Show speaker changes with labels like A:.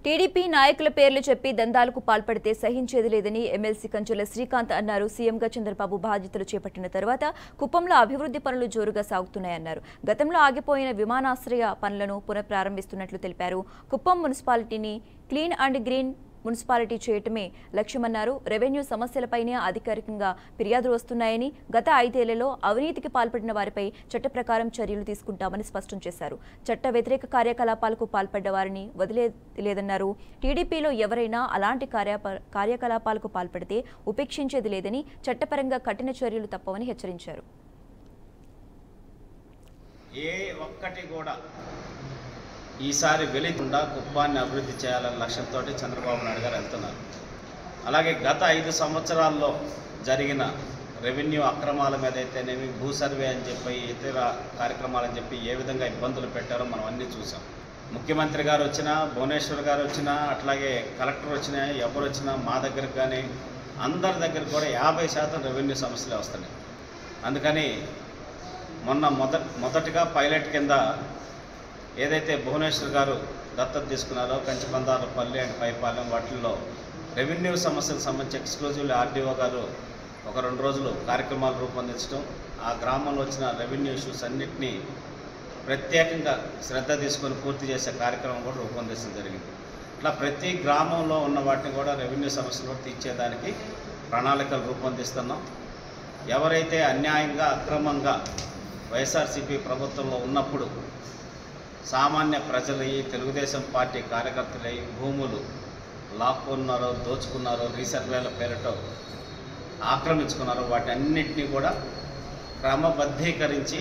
A: TDP నాయకుల పేర్లు చెప్పి దందాలకు పాల్పడితే సహించేది లేదని ఎమ్మెల్సీ కంచెల శ్రీకాంత్ అన్నారు. సీఎంగా చంద్రబాబు బాధ్యతలు చేపట్టిన తర్వాత కుప్పంలో అభివృద్ధి పనులు జోరుగా సాగుతున్నాయన్నారు. గతంలో ఆగిపోయిన విమానాశ్రయ పనులను పునఃప్రారంభిస్తున్నట్లు తెలిపారు. కుప్పం మున్సిపాలిటీని క్లీన్ అండ్ గ్రీన్ మున్సిపాలిటీ చేయటమే లక్ష్యమన్నారు. రెవెన్యూ సమస్యలపైనే అధికారికంగా ఫిర్యాదులు వస్తున్నాయని, గత 5 ఏళ్లలో అవినీతికి పాల్పడిన వారిపై చట్ట ప్రకారం చర్యలు తీసుకుంటామని స్పష్టం చేశారు. చట్ట వ్యతిరేక కార్యకలాపాలకు పాల్పడ్డ వారిని వదిలేదన్నారు. టీడీపీలో ఎవరైనా అలాంటి కార్యకలాపాలకు పాల్పడితే ఉపేక్షించేది లేదని, చట్టపరంగా కఠిన చర్యలు తప్పవని హెచ్చరించారు.
B: ఈసారి వెలికుండా కుప్పాన్ని అభివృద్ధి చేయాలనే లక్ష్యంతో చంద్రబాబు నాయుడు గారు వెళ్తున్నారు. అలాగే గత 5 సంవత్సరాల్లో జరిగిన రెవెన్యూ అక్రమాల మీద అయితేనేమి, భూ సర్వే అని చెప్పి, ఇతర కార్యక్రమాలని చెప్పి ఏ విధంగా ఇబ్బందులు పెట్టారో మనం అన్నీ చూసాం. ముఖ్యమంత్రి గారు వచ్చినా, భువనేశ్వర్ గారు వచ్చినా, అట్లాగే కలెక్టర్ వచ్చినా, ఎవరు వచ్చినా మా దగ్గరకు కానీ అందరి దగ్గర కూడా 50% రెవెన్యూ సమస్యలే వస్తున్నాయి. అందుకని మొదటిగా పైలట్ కింద ఏదైతే భువనేశ్వర్ గారు దత్తత తీసుకున్నారో కంచిబందారపల్లి అండ్ పైపాలెం, వాటిల్లో రెవెన్యూ సమస్యలకు సంబంధించి ఎక్స్క్లూజివ్లీ ఆర్డీఓ గారు ఒక 2 రోజులు కార్యక్రమాలు రూపొందించడం, ఆ గ్రామంలో వచ్చిన రెవెన్యూ ఇష్యూస్ అన్నింటినీ ప్రత్యేకంగా శ్రద్ధ తీసుకొని పూర్తి చేసే కార్యక్రమం కూడా రూపొందించడం జరిగింది. ఇట్లా ప్రతి గ్రామంలో ఉన్న వాటిని కూడా రెవెన్యూ సమస్యలు కూడా తీర్చేదానికి ప్రణాళికలు రూపొందిస్తున్నాం. ఎవరైతే అన్యాయంగా, అక్రమంగా వైఎస్ఆర్సీపీ ప్రభుత్వంలో ఉన్నప్పుడు సామాన్య ప్రజలయ్యి, తెలుగుదేశం పార్టీ కార్యకర్తలయ్యి భూములు లాక్కున్నారో, దోచుకున్నారో, రీసర్వేల పేరుతో ఆక్రమించుకున్నారో వాటి అన్నింటినీ కూడా క్రమబద్ధీకరించి